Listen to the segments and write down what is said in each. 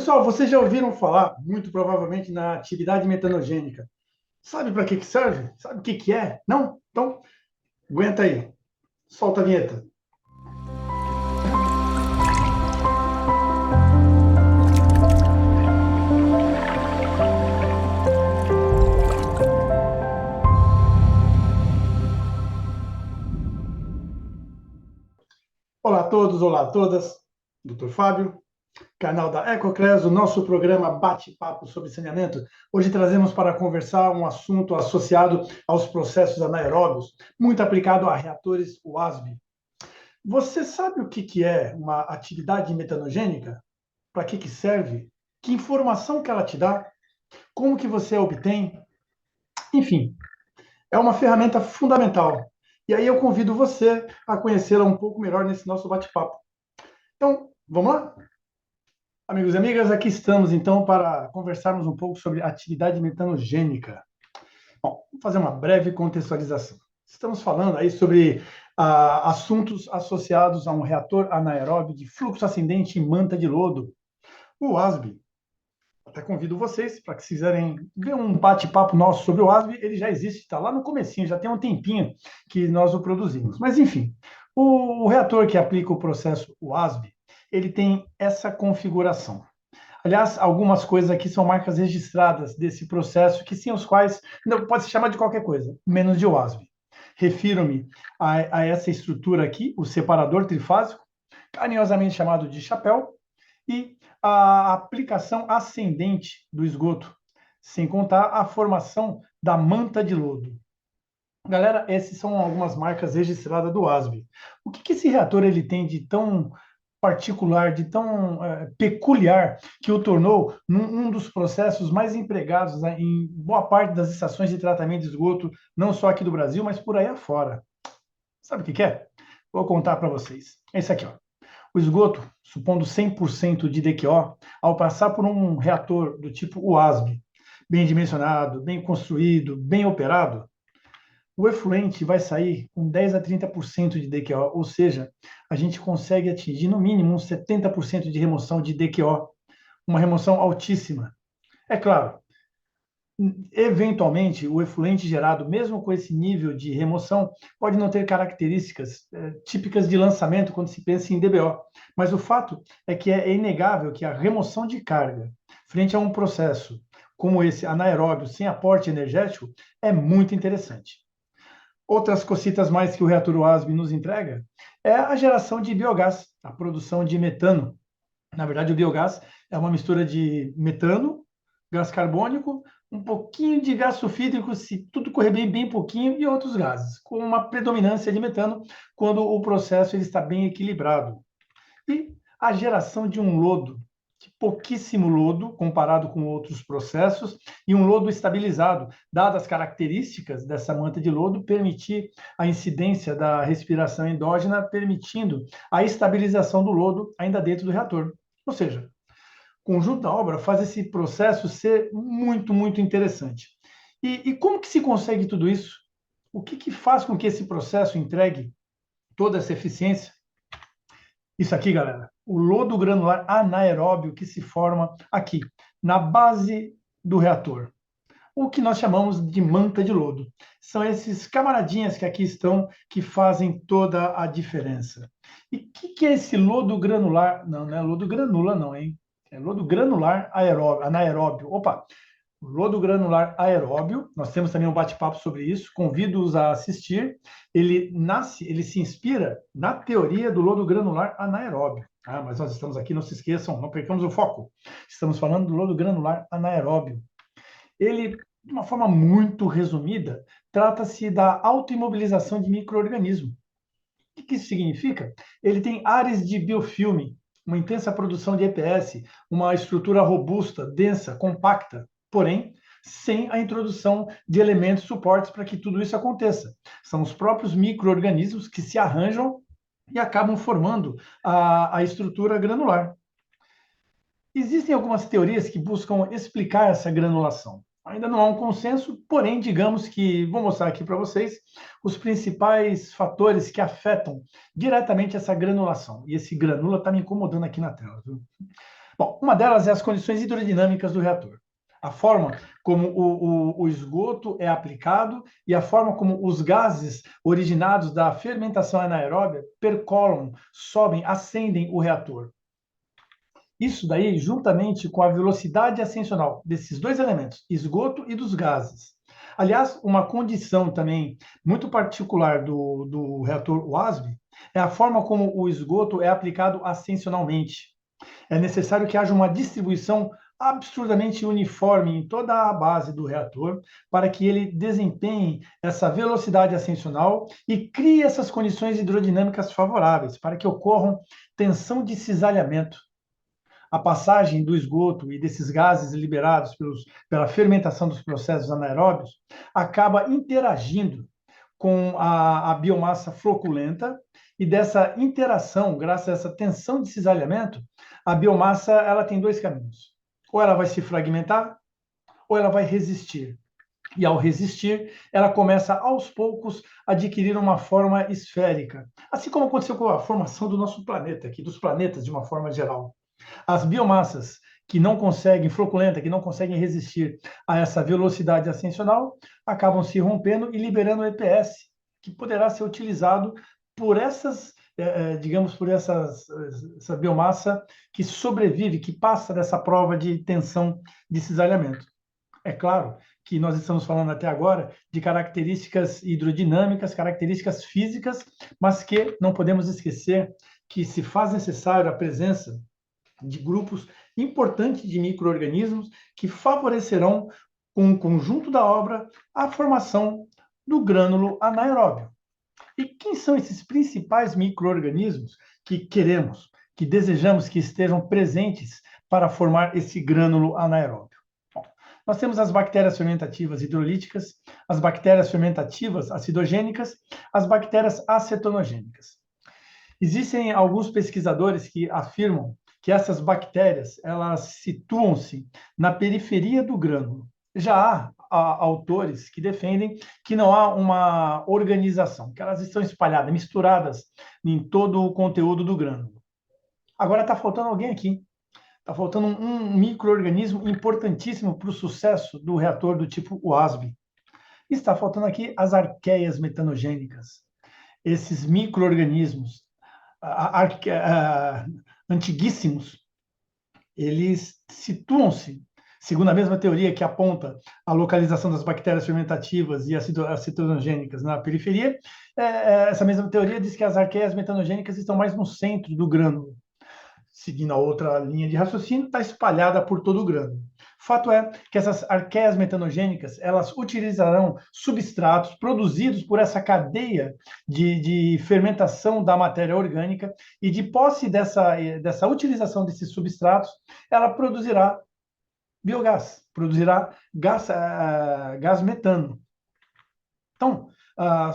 Pessoal, vocês já ouviram falar, muito provavelmente, na atividade metanogênica. Sabe para que serve? Sabe o que é? Não? Então, aguenta aí. Solta a vinheta. Olá a todos, olá a todas. Doutor Fábio, canal da Ecocres, o nosso programa Bate-Papo sobre Saneamento. Hoje trazemos para conversar um assunto associado aos processos anaeróbios, muito aplicado a reatores WASB. Você sabe o que é uma atividade metanogênica? Para que serve? Que informação que ela te dá? Como que você a obtém? Enfim, é uma ferramenta fundamental. E aí eu convido você a conhecê-la um pouco melhor nesse nosso bate-papo. Então, vamos lá? Amigos e amigas, aqui estamos então para conversarmos um pouco sobre atividade metanogênica. Bom, vou fazer uma breve contextualização. Estamos falando aí sobre assuntos associados a um reator anaeróbio de fluxo ascendente em manta de lodo, o ASB. Até convido vocês para que, se quiserem ver um bate-papo nosso sobre o ASB, ele já existe, está lá no comecinho, já tem um tempinho que nós o produzimos. Mas, enfim, o reator que aplica o processo WASB, ele tem essa configuração. Aliás, algumas coisas aqui são marcas registradas desse processo, que sem os quais não pode se chamar de qualquer coisa, menos de WASB. Refiro-me a essa estrutura aqui, o separador trifásico, carinhosamente chamado de chapéu, e a aplicação ascendente do esgoto, sem contar a formação da manta de lodo. Galera, essas são algumas marcas registradas do ASB. O que esse reator ele tem de tão particular, de tão peculiar, que o tornou um dos processos mais empregados, né, em boa parte das estações de tratamento de esgoto, não só aqui do Brasil, mas por aí afora? Sabe o que é? Vou contar para vocês. É isso aqui, ó. O esgoto, supondo 100% de DQO, ao passar por um reator do tipo WASB, bem dimensionado, bem construído, bem operado, o efluente vai sair com 10 a 30% de DQO, ou seja, a gente consegue atingir no mínimo uns 70% de remoção de DQO, uma remoção altíssima. É claro, eventualmente, o efluente gerado, mesmo com esse nível de remoção, pode não ter características típicas de lançamento quando se pensa em DBO. Mas o fato é que é inegável que a remoção de carga frente a um processo como esse anaeróbio, sem aporte energético, é muito interessante. Outras cocitas mais que o reator WASB nos entrega é a geração de biogás, a produção de metano. Na verdade, o biogás é uma mistura de metano, gás carbônico, um pouquinho de gás sulfídrico, se tudo correr bem, bem pouquinho, e outros gases, com uma predominância de metano quando o processo ele está bem equilibrado. E a geração de um lodo, de pouquíssimo lodo comparado com outros processos, e um lodo estabilizado, dadas as características dessa manta de lodo, permitir a incidência da respiração endógena, permitindo a estabilização do lodo ainda dentro do reator. Ou seja, o conjunto da obra faz esse processo ser muito, muito interessante. E como que se consegue tudo isso? O que faz com que esse processo entregue toda essa eficiência? Isso aqui, galera, o lodo granular anaeróbio que se forma aqui, na base do reator. O que nós chamamos de manta de lodo. São esses camaradinhas que aqui estão que fazem toda a diferença. E o que é esse lodo granular? Não, não é lodo granula, não, hein? É lodo granular anaeróbio. Opa! Lodo granular aeróbio, nós temos também um bate-papo sobre isso, convido-os a assistir. Ele se inspira na teoria do lodo granular anaeróbio. Mas nós estamos aqui, não se esqueçam, não percamos o foco. Estamos falando do lodo granular anaeróbio. Ele, de uma forma muito resumida, trata-se da autoimobilização de micro-organismos. O que isso significa? Ele tem áreas de biofilme, uma intensa produção de EPS, uma estrutura robusta, densa, compacta, porém, sem a introdução de elementos suportes para que tudo isso aconteça. São os próprios micro-organismos que se arranjam e acabam formando a estrutura granular. Existem algumas teorias que buscam explicar essa granulação. Ainda não há um consenso, porém, digamos que, vou mostrar aqui para vocês, os principais fatores que afetam diretamente essa granulação. E esse granula está me incomodando aqui na tela, viu? Bom, uma delas é as condições hidrodinâmicas do reator. A forma como o esgoto é aplicado e a forma como os gases originados da fermentação anaeróbia percolam, sobem, ascendem o reator. Isso daí, juntamente com a velocidade ascensional desses dois elementos, esgoto e dos gases. Aliás, uma condição também muito particular do reator WASB é a forma como o esgoto é aplicado ascensionalmente. É necessário que haja uma distribuição absurdamente uniforme em toda a base do reator para que ele desempenhe essa velocidade ascensional e crie essas condições hidrodinâmicas favoráveis para que ocorram tensão de cisalhamento. A passagem do esgoto e desses gases liberados pela fermentação dos processos anaeróbios acaba interagindo com a biomassa floculenta, e dessa interação, graças a essa tensão de cisalhamento, a biomassa ela tem dois caminhos. Ou ela vai se fragmentar, ou ela vai resistir. E ao resistir, ela começa aos poucos a adquirir uma forma esférica, assim como aconteceu com a formação do nosso planeta, aqui dos planetas de uma forma geral. As biomassas que não conseguem, floculenta, que não conseguem resistir a essa velocidade ascensional, acabam se rompendo e liberando o EPS, que poderá ser utilizado por essas, digamos, por essa biomassa que sobrevive, que passa dessa prova de tensão de cisalhamento. É claro que nós estamos falando até agora de características hidrodinâmicas, características físicas, mas que não podemos esquecer que se faz necessário a presença de grupos importantes de micro-organismos que favorecerão, com o conjunto da obra, a formação do grânulo anaeróbio. E quem são esses principais micro-organismos que queremos, que desejamos que estejam presentes para formar esse grânulo anaeróbio? Bom, nós temos as bactérias fermentativas hidrolíticas, as bactérias fermentativas acidogênicas, as bactérias acetonogênicas. Existem alguns pesquisadores que afirmam que essas bactérias elas situam-se na periferia do grânulo. Já há autores que defendem que não há uma organização, que elas estão espalhadas, misturadas em todo o conteúdo do grânulo. Agora está faltando alguém aqui. Está faltando um micro-organismo importantíssimo para o sucesso do reator do tipo WASB. Está faltando aqui as arqueias metanogênicas. Esses micro-organismos antiguíssimos, eles situam-se, segundo a mesma teoria que aponta a localização das bactérias fermentativas e acetonogênicas na periferia, essa mesma teoria diz que as arqueias metanogênicas estão mais no centro do grânulo. Seguindo a outra linha de raciocínio, está espalhada por todo o grânulo. Fato é que essas arqueias metanogênicas, elas utilizarão substratos produzidos por essa cadeia de fermentação da matéria orgânica e de posse dessa utilização desses substratos, ela produzirá biogás, produzirá gás metano. Então,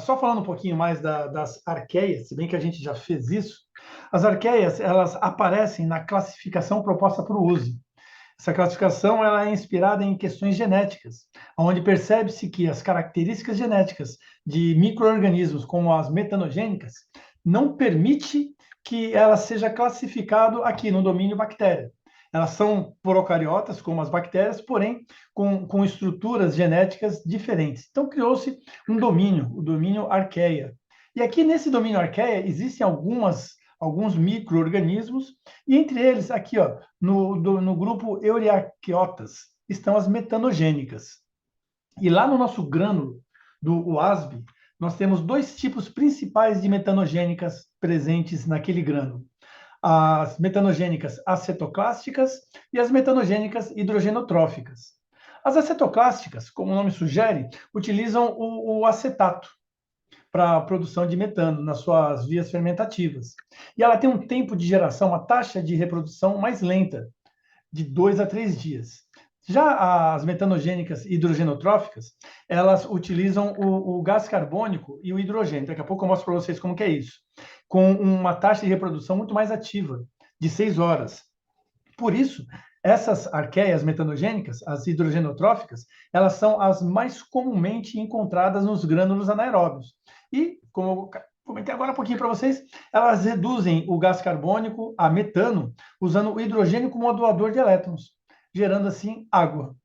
só falando um pouquinho mais das arqueias, se bem que a gente já fez isso, as arqueias elas aparecem na classificação proposta por Uzi. Essa classificação ela é inspirada em questões genéticas, onde percebe-se que as características genéticas de micro-organismos, como as metanogênicas, não permite que ela seja classificado aqui no domínio bactéria. Elas são procariotas, como as bactérias, porém com estruturas genéticas diferentes. Então, criou-se um domínio, o domínio arqueia. E aqui, nesse domínio arqueia, existem alguns micro-organismos, e entre eles, aqui, ó, no grupo Euryarchaeotas, estão as metanogênicas. E lá no nosso grânulo do WASB, nós temos dois tipos principais de metanogênicas presentes naquele grânulo. As metanogênicas acetoclásticas e as metanogênicas hidrogenotróficas. As acetoclásticas, como o nome sugere, utilizam o acetato para a produção de metano nas suas vias fermentativas. E ela tem um tempo de geração, uma taxa de reprodução mais lenta, de 2 a 3 dias. Já as metanogênicas hidrogenotróficas, elas utilizam o gás carbônico e o hidrogênio. Daqui a pouco eu mostro para vocês como que é isso. Com uma taxa de reprodução muito mais ativa, de 6 horas. Por isso, essas arqueias metanogênicas, as hidrogenotróficas, elas são as mais comumente encontradas nos grânulos anaeróbios. E, como comentei agora um pouquinho para vocês, elas reduzem o gás carbônico a metano usando o hidrogênio como doador de elétrons, gerando assim água.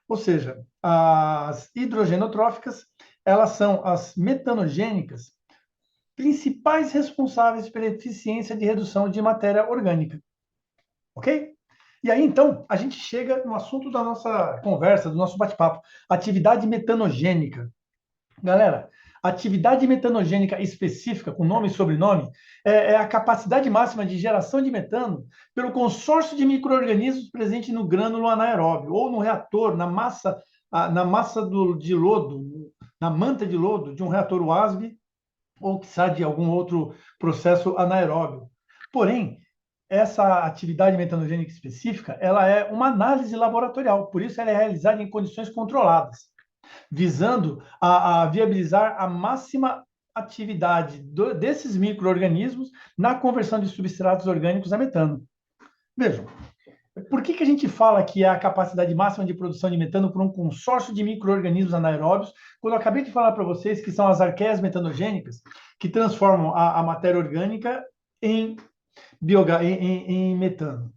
Ou seja, as hidrogenotróficas, elas são as metanogênicas principais responsáveis pela eficiência de redução de matéria orgânica. Ok? E aí, então, a gente chega no assunto da nossa conversa, do nosso bate-papo, atividade metanogênica. Galera, atividade metanogênica específica, com nome e sobrenome, é a capacidade máxima de geração de metano pelo consórcio de micro-organismos presente no grânulo anaeróbio, ou no reator, na massa de lodo, na manta de lodo de um reator WASB, ou quiçá de algum outro processo anaeróbio. Porém, essa atividade metanogênica específica, ela é uma análise laboratorial, por isso ela é realizada em condições controladas, visando a viabilizar a máxima atividade desses micro-organismos na conversão de substratos orgânicos a metano. Vejam, por que a gente fala que é a capacidade máxima de produção de metano por um consórcio de micro-organismos anaeróbios, quando eu acabei de falar para vocês que são as arqueias metanogênicas que transformam a matéria orgânica em metano?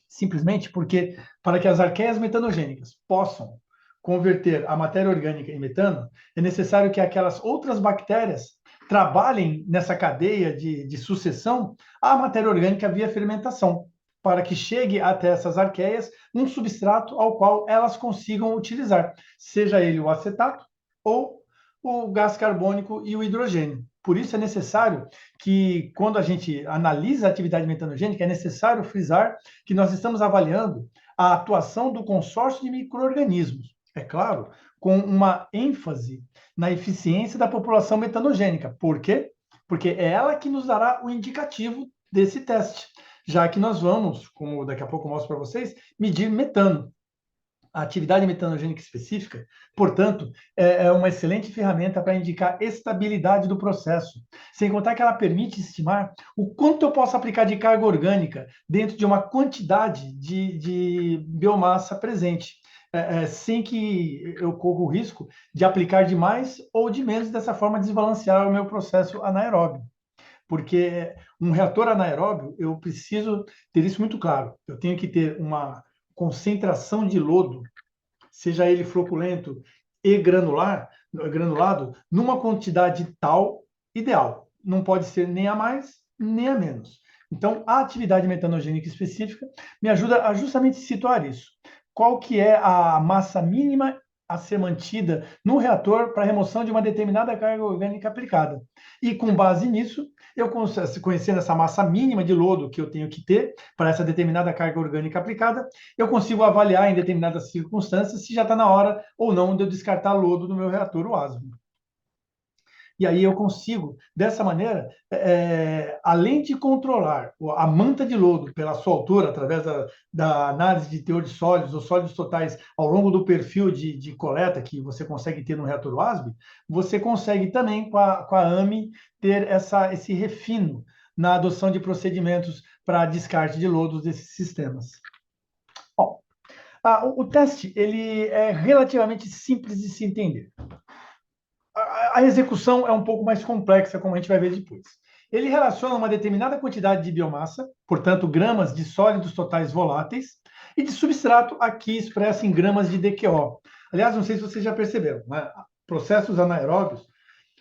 Simplesmente porque, para que as arqueias metanogênicas possam converter a matéria orgânica em metano, é necessário que aquelas outras bactérias trabalhem nessa cadeia de sucessão à matéria orgânica via fermentação, para que chegue até essas arqueias um substrato ao qual elas consigam utilizar, seja ele o acetato ou o gás carbônico e o hidrogênio. Por isso é necessário que, quando a gente analisa a atividade metanogênica, é necessário frisar que nós estamos avaliando a atuação do consórcio de micro-organismos. É claro, com uma ênfase na eficiência da população metanogênica. Por quê? Porque é ela que nos dará o indicativo desse teste, já que nós vamos, como daqui a pouco eu mostro para vocês, medir metano. A atividade metanogênica específica, portanto, é uma excelente ferramenta para indicar estabilidade do processo, sem contar que ela permite estimar o quanto eu posso aplicar de carga orgânica dentro de uma quantidade de biomassa presente, sem que eu corra o risco de aplicar de mais ou de menos, dessa forma desbalancear o meu processo anaeróbio. Porque um reator anaeróbio, eu preciso ter isso muito claro. Eu tenho que ter uma concentração de lodo, seja ele floculento e granulado, numa quantidade tal ideal. Não pode ser nem a mais, nem a menos. Então, a atividade metanogênica específica me ajuda a justamente situar isso. Qual que é a massa mínima a ser mantida no reator para remoção de uma determinada carga orgânica aplicada. E com base nisso, eu conhecendo essa massa mínima de lodo que eu tenho que ter para essa determinada carga orgânica aplicada, eu consigo avaliar em determinadas circunstâncias se já está na hora ou não de eu descartar lodo do meu reator WASB. E aí eu consigo, dessa maneira, além de controlar a manta de lodo pela sua altura, através da análise de teor de sólidos ou sólidos totais ao longo do perfil de coleta que você consegue ter no reator WASB, você consegue também, com a AME, ter esse refino na adoção de procedimentos para descarte de lodos desses sistemas. Bom, o teste ele é relativamente simples de se entender. A execução é um pouco mais complexa, como a gente vai ver depois. Ele relaciona uma determinada quantidade de biomassa, portanto, gramas de sólidos totais voláteis, e de substrato aqui expresso em gramas de DQO. Aliás, não sei se vocês já perceberam, né? Processos anaeróbios,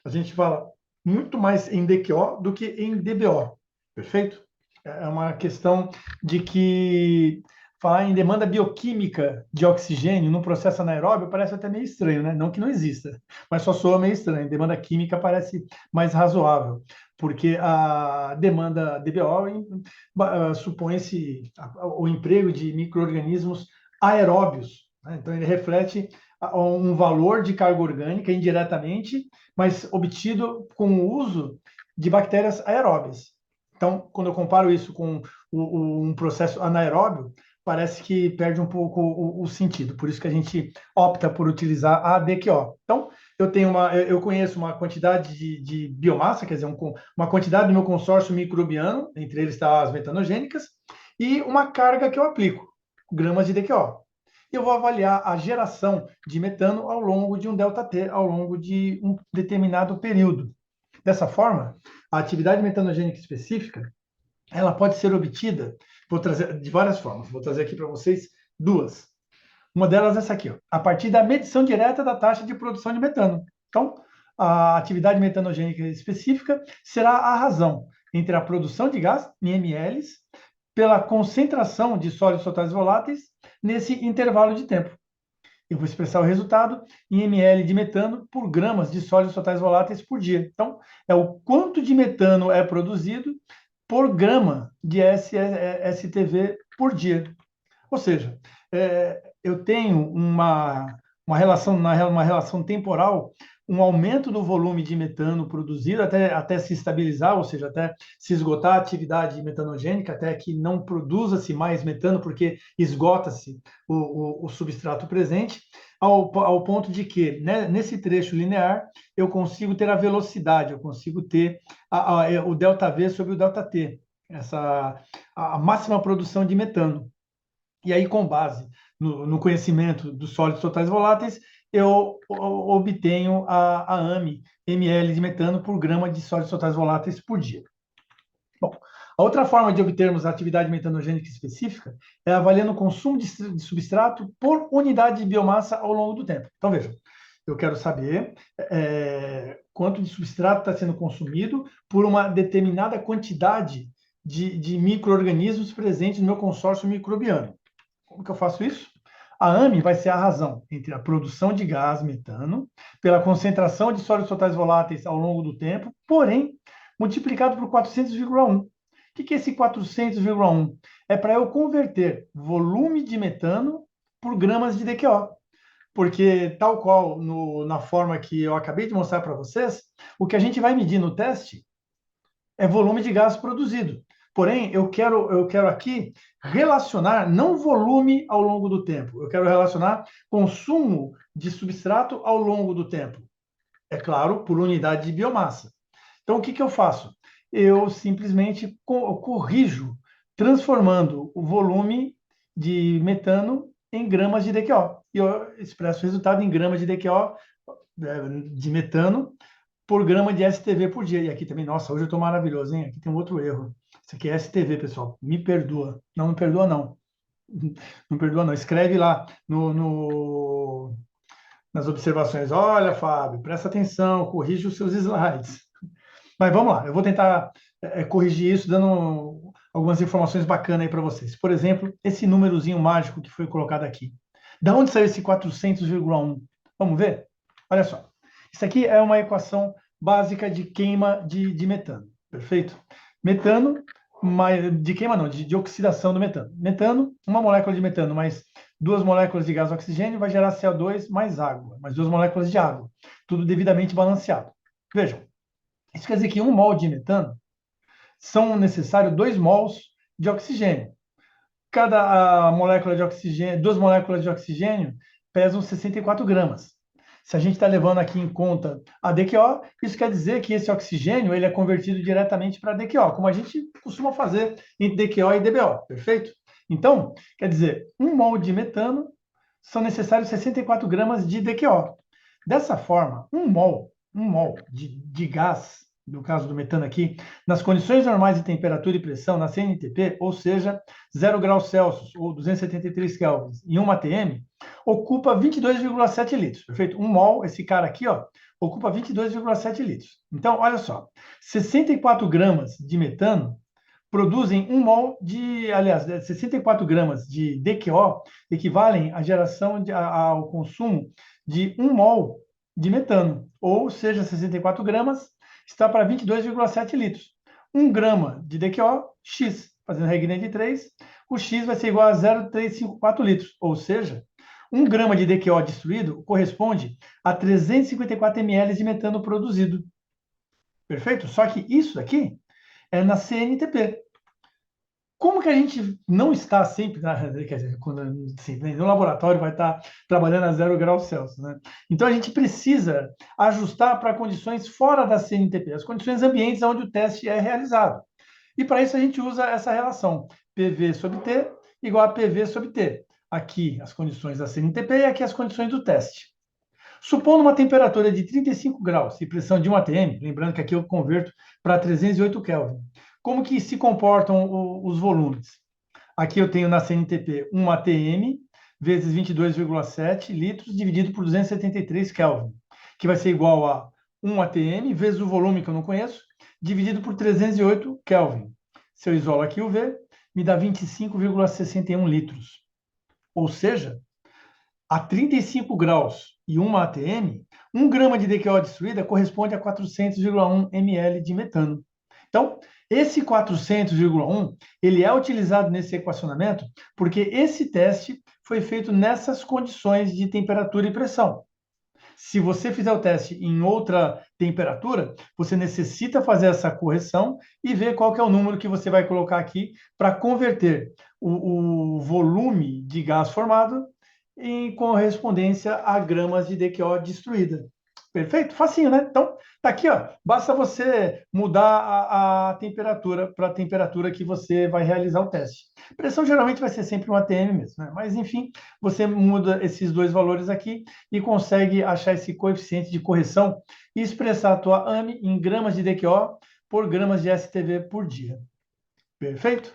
a gente fala muito mais em DQO do que em DBO, perfeito? É uma questão de que falar em demanda bioquímica de oxigênio no processo anaeróbio parece até meio estranho, né? Não que não exista, mas só soa meio estranho. Demanda química parece mais razoável, porque a demanda DBO supõe-se o emprego de micro-organismos aeróbios, né? Então ele reflete um valor de carga orgânica indiretamente, mas obtido com o uso de bactérias aeróbias. Então, quando eu comparo isso com um processo anaeróbio, parece que perde um pouco o sentido. Por isso que a gente opta por utilizar a DQO. Então, eu conheço uma quantidade de biomassa, quer dizer, uma quantidade do meu consórcio microbiano, entre eles está as metanogênicas, e uma carga que eu aplico, gramas de DQO. Eu vou avaliar a geração de metano ao longo de um ΔT, ao longo de um determinado período. Dessa forma, a atividade metanogênica específica, ela pode ser obtida, vou trazer de várias formas, vou trazer aqui para vocês duas. Uma delas é essa aqui, ó, a partir da medição direta da taxa de produção de metano. Então, a atividade metanogênica específica será a razão entre a produção de gás, em ml, pela concentração de sólidos totais voláteis nesse intervalo de tempo. Eu vou expressar o resultado em ml de metano por gramas de sólidos totais voláteis por dia. Então, é o quanto de metano é produzido por grama de STV por dia. Ou seja, eu tenho uma relação temporal, um aumento do volume de metano produzido até se estabilizar, ou seja, até se esgotar a atividade metanogênica, até que não produza-se mais metano, porque esgota-se o substrato presente, ao ponto de que, né, nesse trecho linear, eu consigo ter a velocidade, eu consigo ter o ΔV sobre o ΔT, a máxima produção de metano. E aí, com base no conhecimento dos sólidos totais voláteis, eu obtenho a AMI, ml de metano por grama de sólidos totais voláteis por dia. Bom, a outra forma de obtermos a atividade metanogênica específica é avaliando o consumo de substrato por unidade de biomassa ao longo do tempo. Então, vejam, eu quero saber quanto de substrato está sendo consumido por uma determinada quantidade de micro-organismos presentes no meu consórcio microbiano. Como que eu faço isso? A AMI vai ser a razão entre a produção de gás metano pela concentração de sólidos totais voláteis ao longo do tempo, porém, multiplicado por 400,1. O que é esse 400,1? É para eu converter volume de metano por gramas de DQO. Porque, tal qual na forma que eu acabei de mostrar para vocês, o que a gente vai medir no teste é volume de gás produzido. Porém, eu quero aqui relacionar não volume ao longo do tempo, eu quero relacionar consumo de substrato ao longo do tempo. É claro, por unidade de biomassa. Então, o que eu faço? Eu simplesmente corrijo, transformando o volume de metano em gramas de DQO. E eu expresso o resultado em gramas de DQO, de metano, por grama de STV por dia. E aqui também, nossa, hoje eu estou maravilhoso, hein? Aqui tem um outro erro. Isso aqui é STV, pessoal. Me perdoa. Não, não perdoa, não. Não perdoa, não. Escreve lá nas observações. Olha, Fábio, presta atenção, corrige os seus slides. Mas vamos lá, eu vou tentar corrigir isso, dando algumas informações bacanas aí para vocês. Por exemplo, esse númerozinho mágico que foi colocado aqui. Da onde saiu esse 400,1? Vamos ver? Olha só. Isso aqui é uma equação básica de queima de metano, perfeito? Metano, de queima não, de oxidação do metano. Metano, uma molécula de metano mais 2 moléculas de gás oxigênio vai gerar CO2 mais água, mais 2 moléculas de água. Tudo devidamente balanceado. Vejam, isso quer dizer que 1 mol de metano são necessários 2 mols de oxigênio. Cada molécula de oxigênio, 2 moléculas de oxigênio pesam 64 gramas. Se a gente está levando aqui em conta a DQO, isso quer dizer que esse oxigênio ele é convertido diretamente para DQO, como a gente costuma fazer entre DQO e DBO, perfeito? Então, quer dizer, 1 mol de metano são necessários 64 gramas de DQO. Dessa forma, 1 mol de gás, no caso do metano aqui, nas condições normais de temperatura e pressão, na CNTP, ou seja, 0 graus Celsius ou 273 Kelvin em 1 atm, ocupa 22,7 litros, perfeito? 1 mol, esse cara aqui, ó, ocupa 22,7 litros. Então, olha só, 64 gramas de metano produzem 1 mol aliás, 64 gramas de DQO equivalem à geração, ao consumo de 1 mol de metano, ou seja, 64 gramas está para 22,7 litros. 1 grama de DQO, X, fazendo regra de 3, o X vai ser igual a 0,354 litros, ou seja, 1 grama de DQO destruído corresponde a 354 ml de metano produzido. Perfeito? Só que isso aqui é na CNTP. Como que a gente não está sempre, quer dizer, no laboratório vai estar trabalhando a 0 graus Celsius, né? Então a gente precisa ajustar para condições fora da CNTP, as condições ambientes onde o teste é realizado. E para isso a gente usa essa relação PV sobre T igual a PV sobre T. Aqui as condições da CNTP e aqui as condições do teste. Supondo uma temperatura de 35 graus e pressão de 1 atm, lembrando que aqui eu converto para 308 Kelvin, como que se comportam os volumes? Aqui eu tenho na CNTP 1 atm vezes 22,7 litros dividido por 273 Kelvin, que vai ser igual a 1 atm vezes o volume que eu não conheço, dividido por 308 Kelvin. Se eu isolo aqui o V, me dá 25,61 litros. Ou seja, a 35 graus e 1 atm, 1 grama de DQO destruída corresponde a 400,1 ml de metano. Então, esse 400,1, ele é utilizado nesse equacionamento porque esse teste foi feito nessas condições de temperatura e pressão. Se você fizer o teste em outra temperatura, você necessita fazer essa correção e ver qual que é o número que você vai colocar aqui para converter o volume de gás formado em correspondência a gramas de DQO destruída. Perfeito? Facinho, né? Então, tá aqui, ó. Basta você mudar a temperatura para a temperatura que você vai realizar o teste. Pressão geralmente vai ser sempre um atm mesmo, né? Mas, enfim, você muda esses dois valores aqui e consegue achar esse coeficiente de correção e expressar a tua AMI em gramas de DQO por gramas de STV por dia. Perfeito?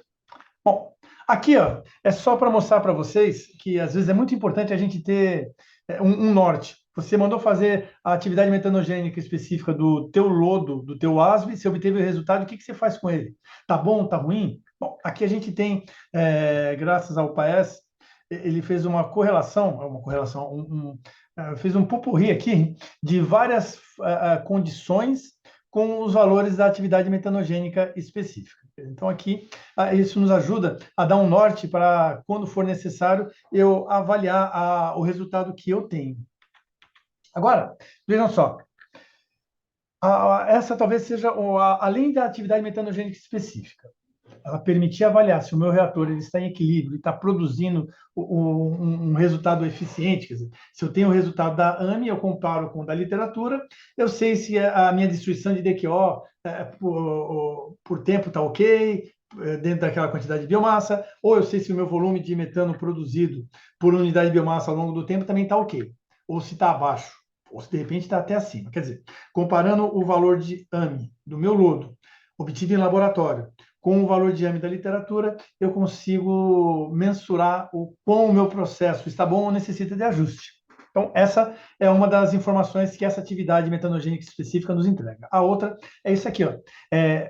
Bom, aqui ó, é só para mostrar para vocês que às vezes é muito importante a gente ter um norte. Você mandou fazer a atividade metanogênica específica do teu lodo, do teu ASB, você obteve o resultado, o que você faz com ele? Tá bom, tá ruim? Bom, aqui a gente tem, graças ao PAES, ele fez fez um pupurri aqui de várias condições com os valores da atividade metanogênica específica. Então, aqui, isso nos ajuda a dar um norte para, quando for necessário, eu avaliar o resultado que eu tenho. Agora, vejam só, essa talvez seja, além da atividade metanogênica específica, ela permitir avaliar se o meu reator ele está em equilíbrio e está produzindo um resultado eficiente. Quer dizer, se eu tenho o resultado da AMI, eu comparo com o da literatura, eu sei se a minha destruição de DQO por tempo está ok, dentro daquela quantidade de biomassa, ou eu sei se o meu volume de metano produzido por unidade de biomassa ao longo do tempo também está ok, ou se está abaixo, ou se de repente está até acima. Quer dizer, comparando o valor de AMI do meu lodo, obtido em laboratório, com o valor de AMI da literatura, eu consigo mensurar o quão o meu processo está bom ou necessita de ajuste. Então, essa é uma das informações que essa atividade metanogênica específica nos entrega. A outra é isso aqui, ó,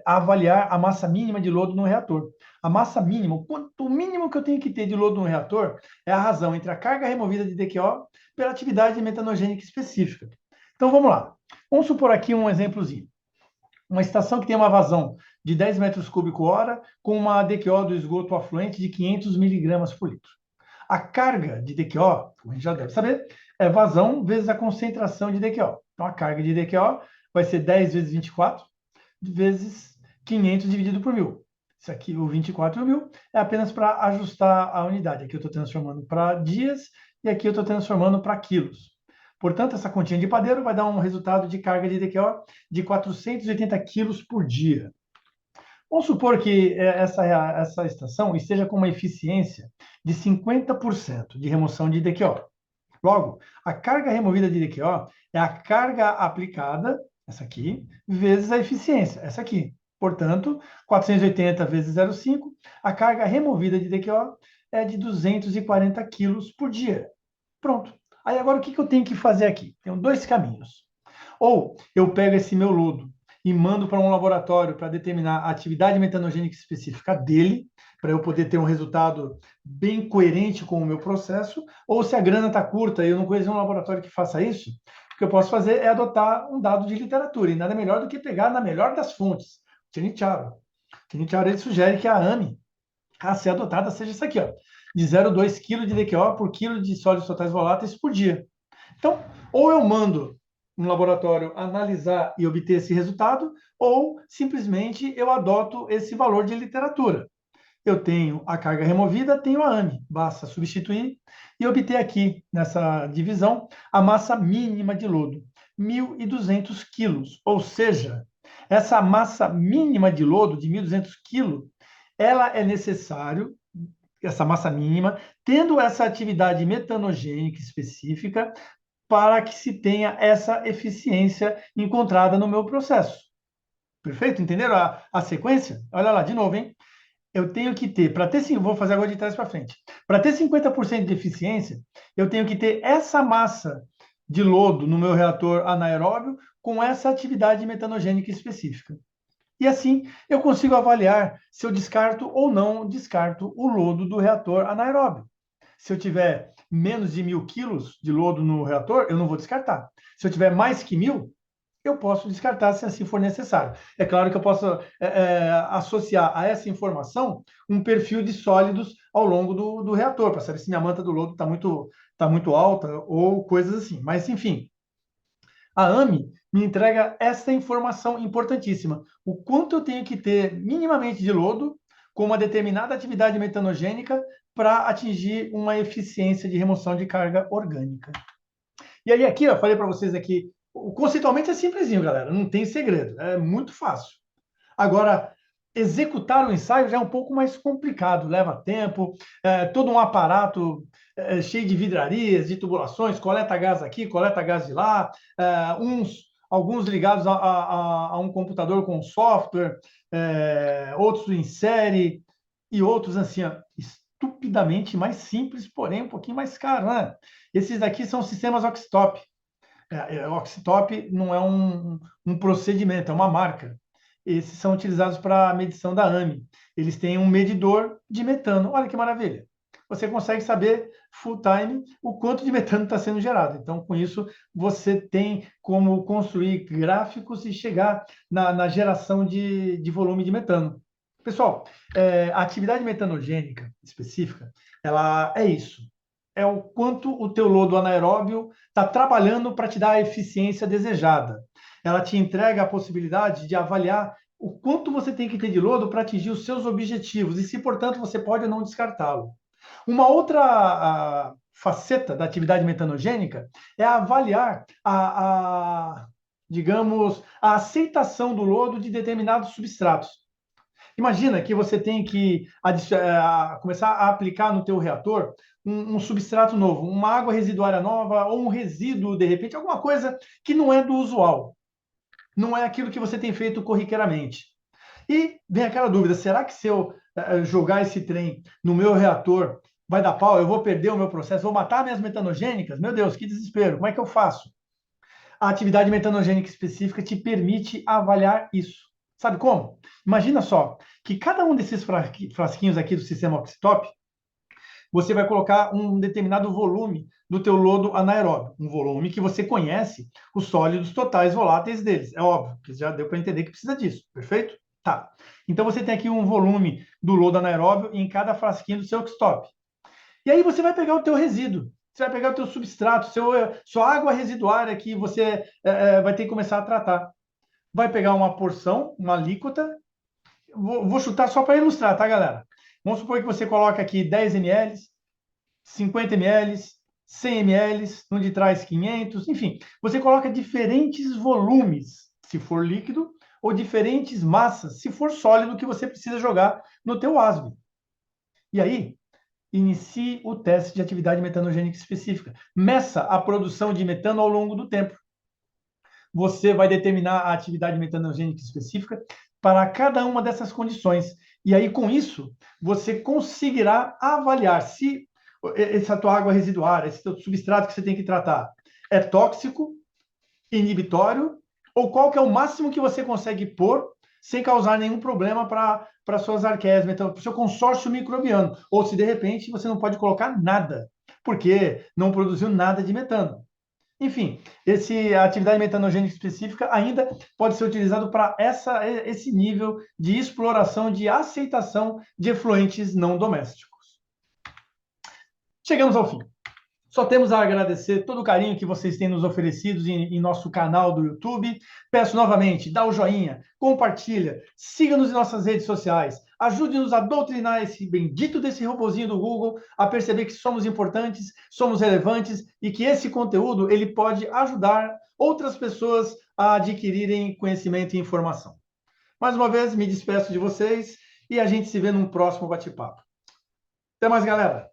avaliar a massa mínima de lodo no reator. A massa mínima, o mínimo que eu tenho que ter de lodo no reator é a razão entre a carga removida de DQO pela atividade metanogênica específica. Então, vamos lá. Vamos supor aqui um exemplozinho. Uma estação que tem uma vazão de 10 metros cúbicos hora com uma DQO do esgoto afluente de 500 miligramas por litro. A carga de DQO, como a gente já deve saber, é vazão vezes a concentração de DQO. Então, a carga de DQO vai ser 10 vezes 24 vezes 500 dividido por 1.000. Isso aqui, o 24.000, é apenas para ajustar a unidade. Aqui eu estou transformando para dias e aqui eu estou transformando para quilos. Portanto, essa continha de padeiro vai dar um resultado de carga de DQO de 480 quilos por dia. Vamos supor que essa estação esteja com uma eficiência de 50% de remoção de DQO. Logo, a carga removida de DQO é a carga aplicada, essa aqui, vezes a eficiência, essa aqui. Portanto, 480 vezes 0,5, a carga removida de DQO é de 240 quilos por dia. Pronto. Aí agora o que eu tenho que fazer aqui? Tem dois caminhos. Ou eu pego esse meu lodo e mando para um laboratório para determinar a atividade metanogênica específica dele, para eu poder ter um resultado bem coerente com o meu processo, ou se a grana está curta e eu não conheço um laboratório que faça isso, o que eu posso fazer é adotar um dado de literatura, e nada melhor do que pegar na melhor das fontes, Tinicharo. Tinicharo, ele sugere que a AMI a ser adotada seja isso aqui, ó, de 0,2 kg de DQO por quilo de sólidos totais voláteis por dia. Então, ou eu mando um laboratório analisar e obter esse resultado, ou simplesmente eu adoto esse valor de literatura. Eu tenho a carga removida, tenho a AMI. Basta substituir e obter aqui, nessa divisão, a massa mínima de lodo, 1.200 quilos. Ou seja, essa massa mínima de lodo de 1.200 quilos, ela é necessário, essa massa mínima, tendo essa atividade metanogênica específica, para que se tenha essa eficiência encontrada no meu processo. Perfeito? Entenderam a sequência? Olha lá, de novo, hein? Eu tenho que ter, para ter, vou fazer agora de trás para frente, para ter 50% de eficiência, eu tenho que ter essa massa de lodo no meu reator anaeróbio com essa atividade metanogênica específica. E assim eu consigo avaliar se eu descarto ou não descarto o lodo do reator anaeróbio. Se eu tiver menos de 1.000 quilos de lodo no reator, eu não vou descartar. Se eu tiver mais que 1.000, eu posso descartar se assim for necessário. É claro que eu posso associar a essa informação um perfil de sólidos ao longo do reator, para saber se minha manta do lodo tá muito alta ou coisas assim. Mas, enfim, a AMI me entrega essa informação importantíssima. O quanto eu tenho que ter minimamente de lodo com uma determinada atividade metanogênica para atingir uma eficiência de remoção de carga orgânica. E aí aqui, ó, falei para vocês aqui, conceitualmente é simplesinho, galera, não tem segredo, é muito fácil. Agora, executar o ensaio já é um pouco mais complicado, leva tempo, todo um aparato cheio de vidrarias, de tubulações, coleta gás aqui, coleta gás de lá, alguns ligados a um computador com software, outros em série, e outros assim, ó, estupidamente mais simples, porém um pouquinho mais caro, né? Esses daqui são sistemas Oxitop. Oxitop não é um procedimento, é uma marca. Esses são utilizados para a medição da AMI. Eles têm um medidor de metano. Olha que maravilha! Você consegue saber full time o quanto de metano está sendo gerado. Então, com isso, você tem como construir gráficos e chegar na geração de volume de metano. Pessoal, a atividade metanogênica específica, ela é isso. É o quanto o teu lodo anaeróbio está trabalhando para te dar a eficiência desejada. Ela te entrega a possibilidade de avaliar o quanto você tem que ter de lodo para atingir os seus objetivos e se, portanto, você pode ou não descartá-lo. Uma outra faceta da atividade metanogênica é avaliar digamos, a aceitação do lodo de determinados substratos. Imagina que você tem que começar a aplicar no teu reator um substrato novo, uma água residuária nova ou um resíduo, de repente, alguma coisa que não é do usual. Não é aquilo que você tem feito corriqueiramente. E vem aquela dúvida, será que se eu jogar esse trem no meu reator, vai dar pau, eu vou perder o meu processo, vou matar minhas metanogênicas? Meu Deus, que desespero, como é que eu faço? A atividade metanogênica específica te permite avaliar isso. Sabe como? Imagina só que cada um desses frasquinhos aqui do sistema Oxitop, você vai colocar um determinado volume do teu lodo anaeróbio, um volume que você conhece os sólidos totais voláteis deles. É óbvio, que já deu para entender que precisa disso, perfeito? Tá. Então você tem aqui um volume do lodo anaeróbio em cada frasquinho do seu Oxitop. E aí você vai pegar o teu resíduo, você vai pegar o teu substrato, sua água residuária que você vai ter que começar a tratar. Vai pegar uma porção, uma alíquota, vou chutar só para ilustrar, tá, galera? Vamos supor que você coloca aqui 10 ml, 50 ml, 100 ml, no de trás 500, enfim. Você coloca diferentes volumes, se for líquido, ou diferentes massas, se for sólido, que você precisa jogar no teu ASB. E aí, inicie o teste de atividade metanogênica específica. Meça a produção de metano ao longo do tempo. Você vai determinar a atividade metanogênica específica para cada uma dessas condições. E aí, com isso, você conseguirá avaliar se essa tua água residuária, esse teu substrato que você tem que tratar, é tóxico, inibitório, ou qual que é o máximo que você consegue pôr sem causar nenhum problema para suas arqueias, para o seu consórcio microbiano. Ou se, de repente, você não pode colocar nada, porque não produziu nada de metano. Enfim, a atividade metanogênica específica ainda pode ser utilizado para esse nível de exploração, de aceitação de efluentes não domésticos. Chegamos ao fim. Só temos a agradecer todo o carinho que vocês têm nos oferecido em nosso canal do YouTube. Peço novamente, dá o joinha, compartilha, siga-nos em nossas redes sociais, ajude-nos a doutrinar esse bendito desse robozinho do Google a perceber que somos importantes, somos relevantes e que esse conteúdo ele pode ajudar outras pessoas a adquirirem conhecimento e informação. Mais uma vez, me despeço de vocês e a gente se vê num próximo bate-papo. Até mais, galera!